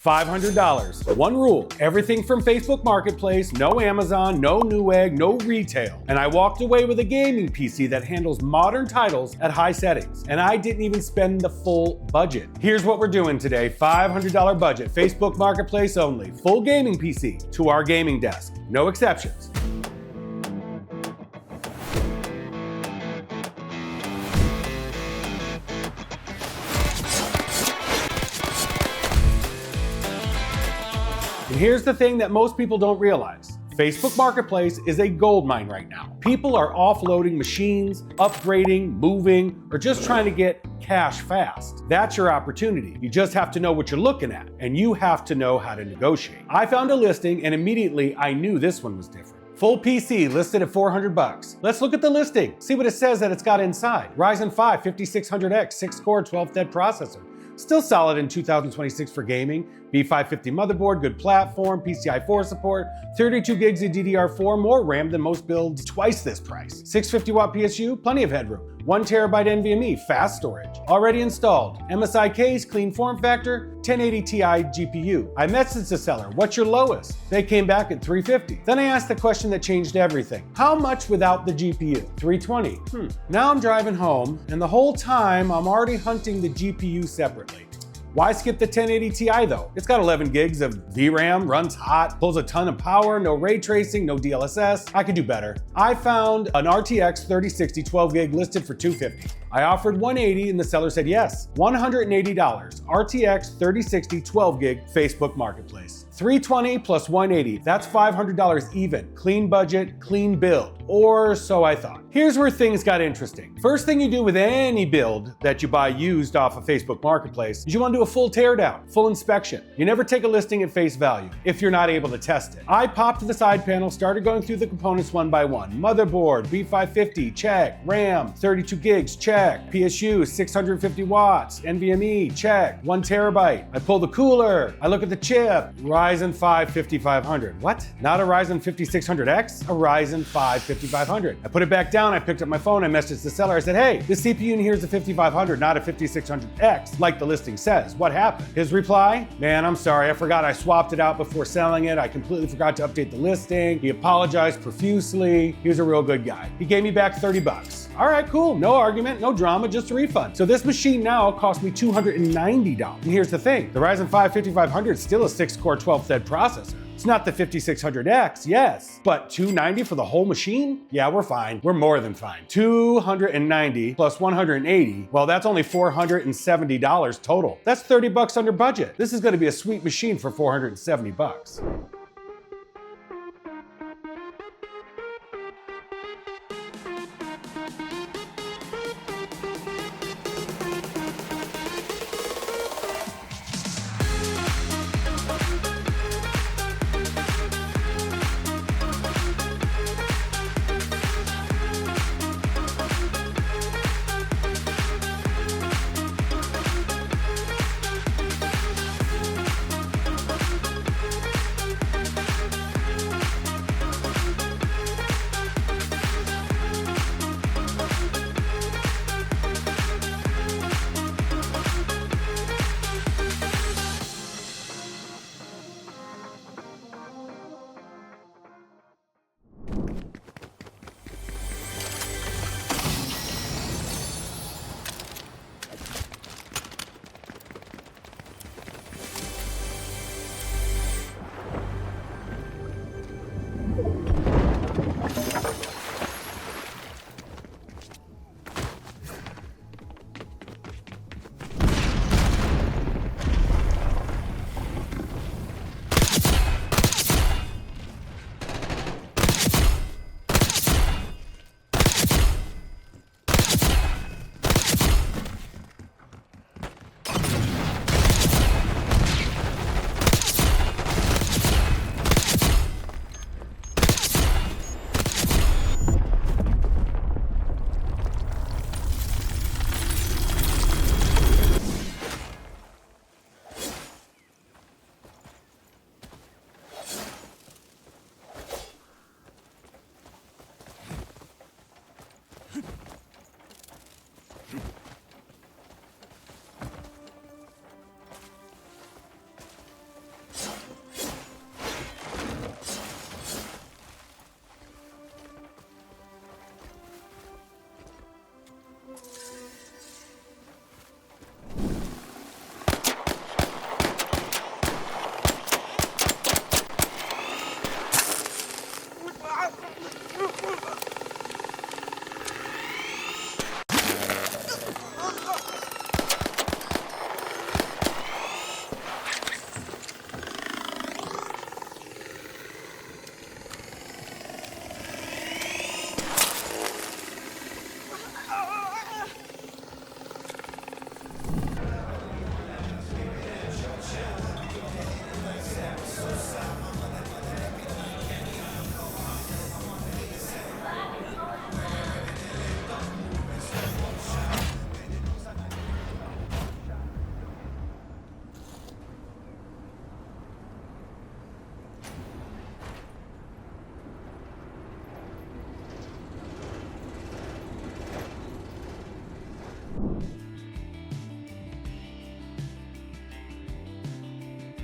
$500. One rule, everything from Facebook Marketplace, no Amazon, no Newegg, no retail. And I walked away with a gaming PC that handles modern titles at high settings. And I didn't even spend the full budget. Here's what we're doing today, $500 budget, Facebook Marketplace only, full gaming PC to our gaming desk, no exceptions. And here's the thing that most people don't realize. Facebook Marketplace is a goldmine right now. People are offloading machines, upgrading, moving, or just trying to get cash fast. That's your opportunity. You just have to know what you're looking at, and you have to know how to negotiate. I found a listing, and immediately I knew this one was different. Full PC listed at $400. Let's look at the listing, see what it says that it's got inside. Ryzen 5 5600X, 6-core, 12th processor. Still solid in 2026 for gaming. B550 motherboard, good platform, PCI 4 support, 32 gigs of DDR4, more RAM than most builds, twice this price. 650 watt PSU, plenty of headroom. 1 terabyte NVMe, fast storage. Already installed. MSI case, clean form factor, 1080 Ti GPU. I messaged the seller, what's your lowest? They came back at $350. Then I asked the question that changed everything. How much without the GPU? $320. Now I'm driving home, and the whole time I'm already hunting the GPU separately. Why skip the 1080 Ti though? It's got 11 gigs of VRAM, runs hot, pulls a ton of power, no ray tracing, no DLSS. I could do better. I found an RTX 3060 12 gig listed for $250. I offered $180 and the seller said yes. $180, RTX 3060 12 gig Facebook Marketplace. $320 plus $180, that's $500 even. Clean budget, clean build, or so I thought. Here's where things got interesting. First thing you do with any build that you buy used off of Facebook Marketplace is you want to do a full teardown, full inspection. You never take a listing at face value if you're not able to test it. I popped the side panel, started going through the components one by one. Motherboard, B550, check. RAM, 32 gigs, check. PSU, 650 watts. NVMe, check. 1 terabyte. I pull the cooler. I look at the chip. Ryzen 5 5500. What? Not a Ryzen 5600X? A Ryzen 5 5500. I put it back down. I picked up my phone. I messaged the seller. I said, hey, this CPU in here is a 5500, not a 5600X, like the listing says. What happened? His reply, man, I'm sorry. I forgot I swapped it out before selling it. I completely forgot to update the listing. He apologized profusely. He was a real good guy. He gave me back $30. All right, cool. No argument, no drama, just a refund. So this machine now cost me $290. And here's the thing. The Ryzen 5 5500 is still a 6-core 12th processor. It's not the 5600X, yes, but $290 for the whole machine? Yeah, we're fine. We're more than fine. $290 plus 180, well, that's only $470 total. That's $30 under budget. This is gonna be a sweet machine for $470.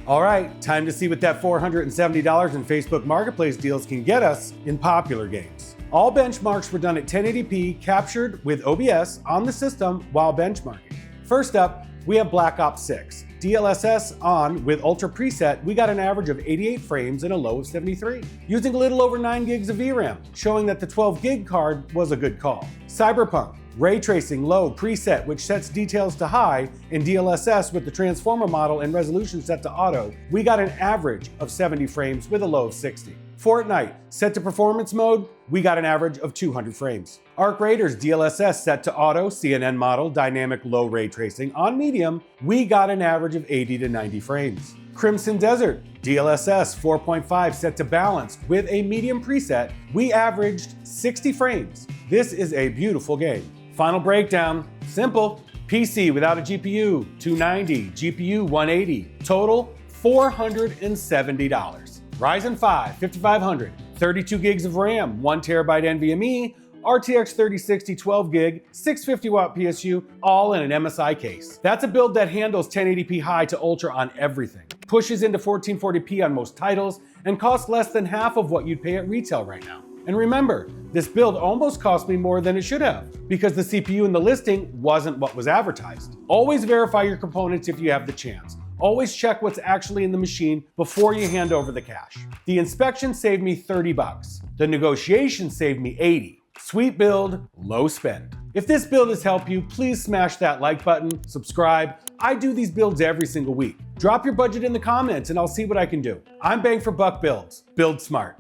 All right, time to see what that $470 in Facebook Marketplace deals can get us in popular games. All benchmarks were done at 1080p, captured with OBS on the system while benchmarking. First up, we have Black Ops 6. DLSS on with Ultra preset, we got an average of 88 frames and a low of 73. Using a little over 9 gigs of VRAM, showing that the 12 gig card was a good call. Cyberpunk, ray tracing low preset, which sets details to high, and DLSS with the transformer model and resolution set to auto, we got an average of 70 frames with a low of 60. Fortnite, set to performance mode, we got an average of 200 frames. Arc Raiders DLSS set to auto, CNN model, dynamic low ray tracing on medium, we got an average of 80 to 90 frames. Crimson Desert DLSS 4.5 set to balanced with a medium preset, we averaged 60 frames. This is a beautiful game. Final breakdown, simple. PC without a GPU, $290, GPU $180, total $470. Ryzen 5 5500, 32 gigs of RAM, 1 terabyte NVMe, RTX 3060 12 gig, 650 watt PSU, all in an MSI case. That's a build that handles 1080p high to ultra on everything, pushes into 1440p on most titles, and costs less than half of what you'd pay at retail right now. And remember, this build almost cost me more than it should have, because the CPU in the listing wasn't what was advertised. Always verify your components if you have the chance. Always check what's actually in the machine before you hand over the cash. The inspection saved me $30. The negotiation saved me $80. Sweet build, low spend. If this build has helped you, please smash that like button, subscribe. I do these builds every single week. Drop your budget in the comments and I'll see what I can do. I'm Bang for Buck Builds. Build smart.